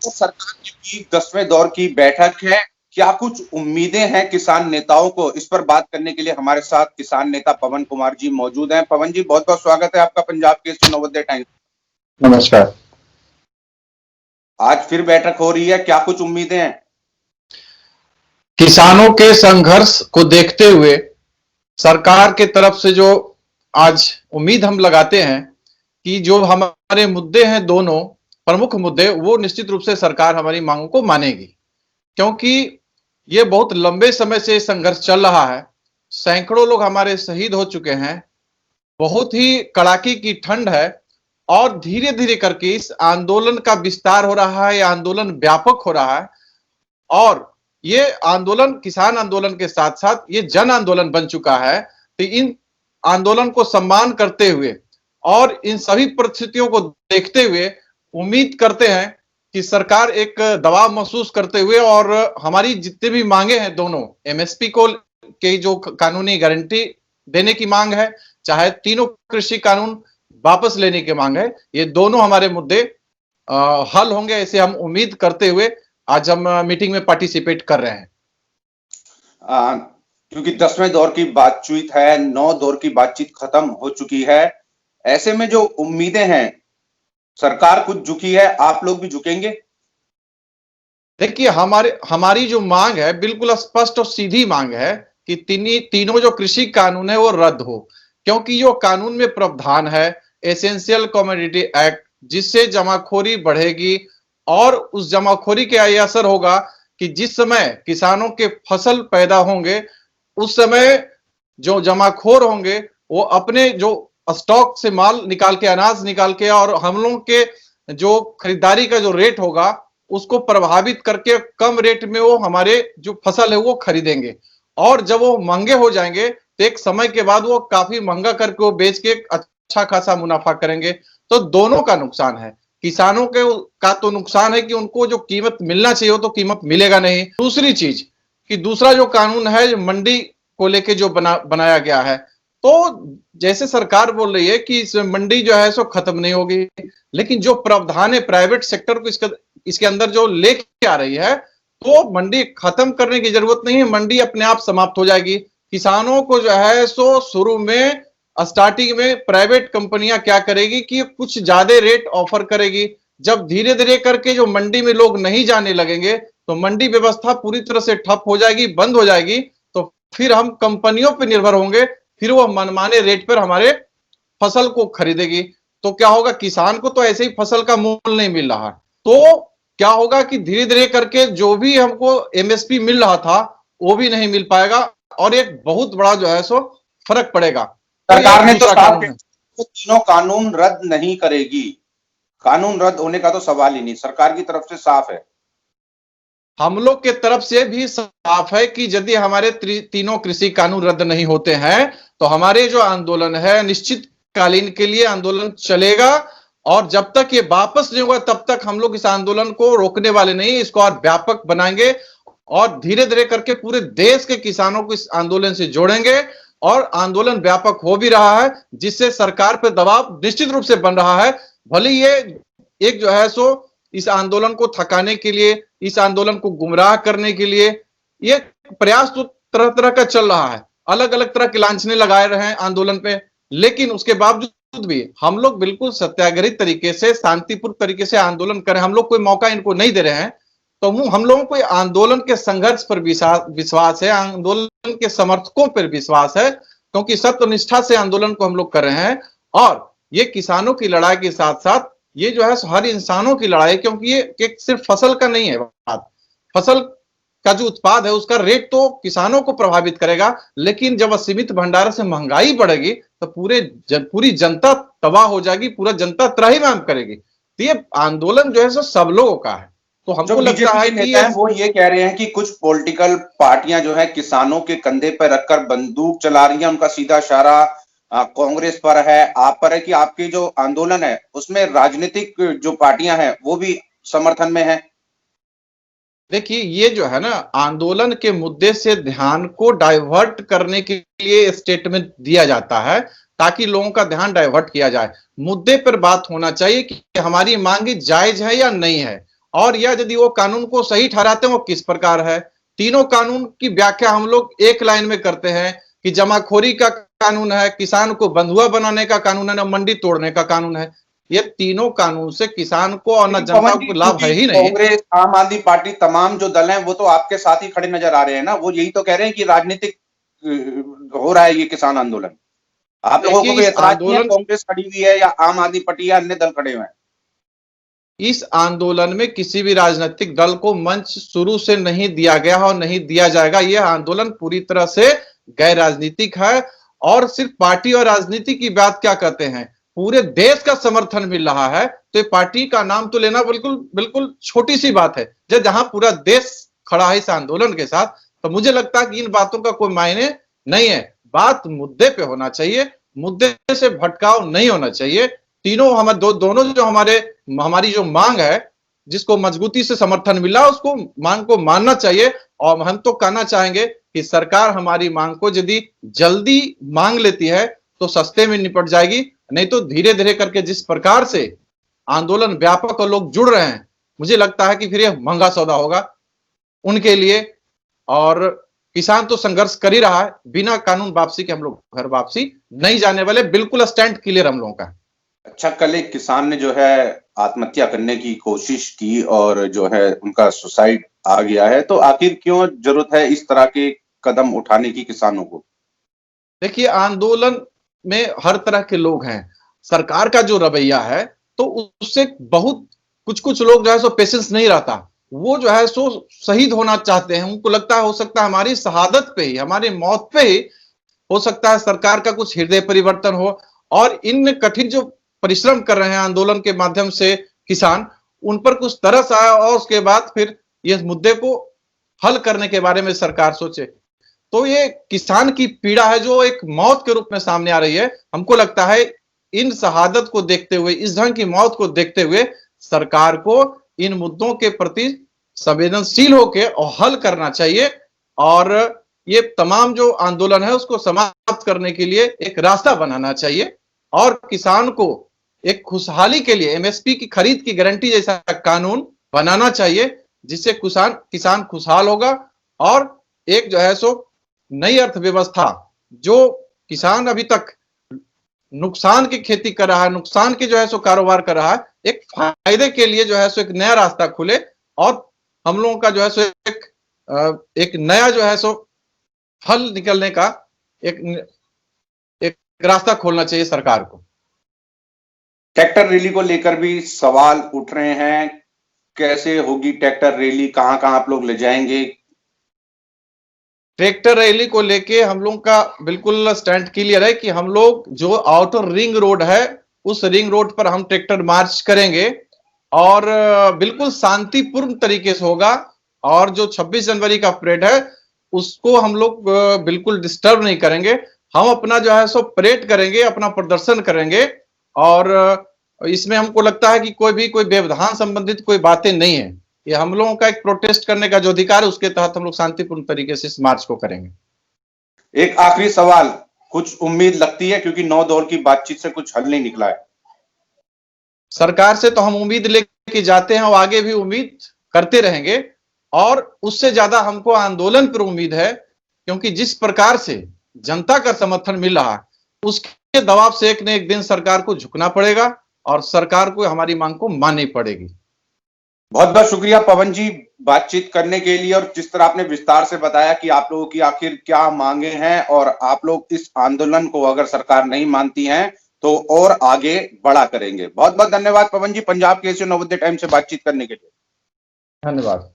तो सरकार की 10वें दौर की बैठक है। क्या कुछ उम्मीदें हैं किसान नेताओं को? इस पर बात करने के लिए हमारे साथ किसान नेता पवन कुमार जी मौजूद हैं। पवन जी, बहुत बहुत स्वागत है आपका पंजाब केसरी नवोदय टाइम्स। नमस्कार। आज फिर बैठक हो रही है, क्या कुछ उम्मीदें हैं? किसानों के संघर्ष को देखते हुए सरकार के तरफ से जो आज उम्मीद हम लगाते हैं कि जो हमारे मुद्दे हैं, दोनों प्रमुख मुद्दे, वो निश्चित रूप से सरकार हमारी मांगों को मानेगी, क्योंकि ये बहुत लंबे समय से संघर्ष चल रहा है। सैकड़ों लोग हमारे शहीद हो चुके हैं, बहुत ही कड़ाके की ठंड है और धीरे धीरे करके इस आंदोलन का विस्तार हो रहा है, ये आंदोलन व्यापक हो रहा है और ये आंदोलन किसान आंदोलन के साथ साथ ये जन आंदोलन बन चुका है। तो इन आंदोलन को सम्मान करते हुए और इन सभी परिस्थितियों को देखते हुए उम्मीद करते हैं कि सरकार एक दबाव महसूस करते हुए और हमारी जितने भी मांगे हैं, दोनों एमएसपी को के जो कानूनी गारंटी देने की मांग है, चाहे तीनों कृषि कानून वापस लेने की मांग है, ये दोनों हमारे मुद्दे हल होंगे, ऐसे हम उम्मीद करते हुए आज हम मीटिंग में पार्टिसिपेट कर रहे हैं। क्योंकि 10वें दौर की बातचीत है, 9 दौर की बातचीत खत्म हो चुकी है, ऐसे में जो उम्मीदें हैं, सरकार कुछ झुकी है, आप लोग भी झुकेंगे? देखिए, हमारी जो मांग है बिल्कुल स्पष्ट और सीधी मांग है कि तीनों जो कृषि कानून है वो रद्द हो, क्योंकि जो कानून में प्रावधान है एसेंशियल कमोडिटी एक्ट, जिससे जमाखोरी बढ़ेगी और उस जमाखोरी के ये असर होगा कि जिस समय किसानों के फसल पैदा होंगे उस समय जो जमाखोर होंगे वो अपने जो स्टॉक से माल निकाल के, अनाज निकाल के, और हम लोगों के जो खरीदारी का जो रेट होगा उसको प्रभावित करके कम रेट में वो हमारे जो फसल है वो खरीदेंगे और जब वो महंगे हो जाएंगे तो एक समय के बाद वो काफी महंगा करके वो बेच के अच्छा खासा मुनाफा करेंगे। तो दोनों का नुकसान है। किसानों के का तो नुकसान है कि उनको जो कीमत मिलना चाहिए वो तो कीमत मिलेगा नहीं। दूसरी चीज कि दूसरा जो कानून है जो मंडी को लेके जो बनाया गया है, तो जैसे सरकार बोल रही है कि इस मंडी जो है सो खत्म नहीं होगी, लेकिन जो प्रावधान है प्राइवेट सेक्टर को इसके अंदर जो लेके आ रही है, तो मंडी खत्म करने की जरूरत नहीं है, मंडी अपने आप समाप्त हो जाएगी। किसानों को जो है सो शुरू में स्टार्टिंग में प्राइवेट कंपनियां क्या करेगी कि कुछ ज्यादा रेट ऑफर करेगी। जब धीरे धीरे करके जो मंडी में लोग नहीं जाने लगेंगे तो मंडी व्यवस्था पूरी तरह से ठप हो जाएगी, बंद हो जाएगी। तो फिर हम कंपनियों पर निर्भर होंगे, फिर वो मनमाने रेट पर हमारे फसल को खरीदेगी। तो क्या होगा, किसान को तो ऐसे ही फसल का मूल्य नहीं मिल रहा, तो क्या होगा कि धीरे धीरे करके जो भी हमको एमएसपी मिल रहा था वो भी नहीं मिल पाएगा और एक बहुत बड़ा जो है सो फर्क पड़ेगा। सरकार ने तो तीनों कानून रद्द नहीं करेगी, कानून रद्द होने का तो सवाल ही नहीं, सरकार की तरफ से साफ है। हम लोग के तरफ से भी साफ है कि यदि हमारे तीनों कृषि कानून रद्द नहीं होते हैं तो हमारे जो आंदोलन है निश्चित कालीन के लिए आंदोलन चलेगा और जब तक ये वापस नहीं होगा तब तक हम लोग इस आंदोलन को रोकने वाले नहीं, इसको और व्यापक बनाएंगे और धीरे धीरे करके पूरे देश के किसानों को इस आंदोलन से जोड़ेंगे और आंदोलन व्यापक हो भी रहा है, जिससे सरकार पर दबाव निश्चित रूप से बन रहा है। भले ये एक जो है सो इस आंदोलन को थकाने के लिए, इस आंदोलन को गुमराह करने के लिए ये प्रयास तो तरह तरह का चल रहा है, अलग अलग तरह के लांछने लगाए रहे हैं आंदोलन पे, लेकिन उसके बावजूद भी हम लोग बिल्कुल सत्याग्रही तरीके से, शांतिपूर्ण तरीके से आंदोलन करें। हम लोग कोई मौका इनको नहीं दे रहे हैं। तो हम लोगों को आंदोलन के संघर्ष पर विश्वास है, आंदोलन के समर्थकों पर विश्वास है, क्योंकि सत्यनिष्ठा से आंदोलन को हम लोग कर रहे हैं और ये किसानों की लड़ाई के साथ साथ ये जो है हर इंसानों की लड़ाई, क्योंकि ये सिर्फ फसल का नहीं है बात। फसल का जो उत्पाद है उसका रेट तो किसानों को प्रभावित करेगा, लेकिन जब असीमित भंडार से महंगाई बढ़ेगी तो पूरी जनता तबाह हो जाएगी, पूरा जनता त्राहिमाम करेगी। तो ये आंदोलन जो है सो सब लोगों का है। तो हमको लगता है कि वो ये कह रहे हैं कि कुछ पॉलिटिकल पार्टियां जो है किसानों के कंधे पर रखकर बंदूक चला रही हैं, उनका सीधा इशारा कांग्रेस पर है, आप पर है कि आपकी जो आंदोलन है उसमें राजनीतिक जो पार्टियां हैं वो भी समर्थन में है। देखिए, ये जो है ना आंदोलन के मुद्दे से ध्यान को डाइवर्ट करने के लिए स्टेटमेंट दिया जाता है ताकि लोगों का ध्यान डाइवर्ट किया जाए। मुद्दे पर बात होना चाहिए कि हमारी मांगे जायज है या नहीं है और या यदि वो कानून को सही ठहराते हैं वो किस प्रकार है। तीनों कानून की व्याख्या हम लोग एक लाइन में करते हैं कि जमाखोरी का कानून है, किसान को बंधुआ बनाने का कानून है, ना मंडी तोड़ने का कानून है। ये तीनों कानून से किसान को और न जनता को लाभ है ही नहीं। कांग्रेस, आम आदमी पार्टी, तमाम जो दल हैं वो तो आपके साथ ही खड़े नजर आ रहे हैं ना, वो यही तो कह रहे हैं कि राजनीतिक हो रहा है ये किसान आंदोलन। आप लोगों को कोई ऐतराज नहीं है कांग्रेस खड़ी हुई है या आम आदमी पार्टी या अन्य दल खड़े हुए हैं? इस आंदोलन में किसी भी राजनीतिक दल को मंच शुरू से नहीं दिया गया और नहीं दिया जाएगा। यह आंदोलन पूरी तरह से गैर राजनीतिक है और सिर्फ पार्टी और राजनीति की बात क्या कहते हैं, पूरे देश का समर्थन मिल रहा है। तो पार्टी का नाम तो लेना बिल्कुल बिल्कुल छोटी सी बात है। जहां पूरा देश खड़ा है इस आंदोलन के साथ, तो मुझे लगता है कि इन बातों का कोई मायने नहीं है। बात मुद्दे पे होना चाहिए, मुद्दे से भटकाव नहीं होना चाहिए। तीनों हमारे दोनों जो हमारी जो मांग है, जिसको मजबूती से समर्थन मिला, उसको मांग को मानना चाहिए। और हम तो कहना चाहेंगे कि सरकार हमारी मांग को यदि जल्दी मांग लेती है तो सस्ते में निपट जाएगी, नहीं तो धीरे धीरे करके जिस प्रकार से आंदोलन व्यापक और लोग जुड़ रहे हैं, मुझे लगता है कि फिर यह महंगा सौदा होगा उनके लिए। और किसान तो संघर्ष कर ही रहा है, बिना कानून वापसी के हम लोग घर वापसी नहीं जाने वाले, बिल्कुल स्टैंड क्लियर हम लोगों का। अच्छा, कल एक किसान ने जो है आत्महत्या करने की कोशिश की और जो है उनका सुसाइड आ गया है, तो आखिर क्यों जरूरत है इस तरह के कदम उठाने की किसानों को? देखिए, आंदोलन में हर तरह के लोग हैं। सरकार का जो रवैया है तो उससे बहुत कुछ लोग जो है सो पेशेंस नहीं रहता, वो जो है सो शहीद होना चाहते हैं। उनको लगता है हो सकता है हमारी शहादत पे ही, हमारी मौत पे ही हो सकता है सरकार का कुछ हृदय परिवर्तन हो। और इन कठिन जो परिश्रम कर रहे हैं आंदोलन के माध्यम से किसान, उन पर कुछ तरस आया और उसके बाद फिर इस मुद्दे को हल करने के बारे में सरकार सोचे। तो ये किसान की पीड़ा है जो एक मौत के रूप में सामने आ रही है। हमको लगता है इन शहादत को देखते हुए, इस ढंग की मौत को देखते हुए सरकार को इन मुद्दों के प्रति संवेदनशील होकर और हल करना चाहिए। और ये तमाम जो आंदोलन है उसको समाप्त करने के लिए एक रास्ता बनाना चाहिए और किसान को एक खुशहाली के लिए एमएसपी की खरीद की गारंटी जैसा कानून बनाना चाहिए, जिससे किसान खुशहाल होगा और एक जो है सो नई अर्थव्यवस्था, जो किसान अभी तक नुकसान की खेती कर रहा है, नुकसान के जो है सो कारोबार कर रहा है, एक फायदे के लिए जो है सो एक नया रास्ता खुले और हम लोगों का जो है सो एक नया जो है सो फल निकलने का एक रास्ता खोलना चाहिए सरकार को। ट्रैक्टर रैली को लेकर भी सवाल उठ रहे हैं, कैसे होगी ट्रैक्टर रैली, कहां कहां आप लोग ले जाएंगे? ट्रैक्टर रैली को लेके हम लोग का बिल्कुल स्टैंड क्लियर है कि हम लोग जो आउटर रिंग रोड है उस रिंग रोड पर हम ट्रैक्टर मार्च करेंगे और बिल्कुल शांतिपूर्ण तरीके से होगा। और जो 26 जनवरी का परेड है उसको हम लोग बिल्कुल डिस्टर्ब नहीं करेंगे। हम अपना जो है सो परेड करेंगे, अपना प्रदर्शन करेंगे और इसमें हमको लगता है कि कोई व्यवधान संबंधित कोई बातें नहीं है। ये हम लोगों का एक प्रोटेस्ट करने का जो अधिकार है उसके तहत हम लोग शांतिपूर्ण तरीके से इस मार्च को करेंगे। एक आखिरी सवाल, कुछ उम्मीद लगती है क्योंकि 9 दौर की बातचीत से कुछ हल नहीं निकला है? सरकार से तो हम उम्मीद लेके जाते हैं और आगे भी उम्मीद करते रहेंगे और उससे ज्यादा हमको आंदोलन पर उम्मीद है, क्योंकि जिस प्रकार से जनता का समर्थन मिल रहा है उसके दबाव से एक न एक दिन सरकार को झुकना पड़ेगा और सरकार को हमारी मांग को माननी पड़ेगी। बहुत बहुत शुक्रिया पवन जी बातचीत करने के लिए और जिस तरह आपने विस्तार से बताया कि आप लोगों की आखिर क्या मांगे हैं और आप लोग इस आंदोलन को अगर सरकार नहीं मानती है तो और आगे बड़ा करेंगे। बहुत बहुत धन्यवाद पवन जी, पंजाब केसरी 9 टाइम से बातचीत करने के लिए। धन्यवाद।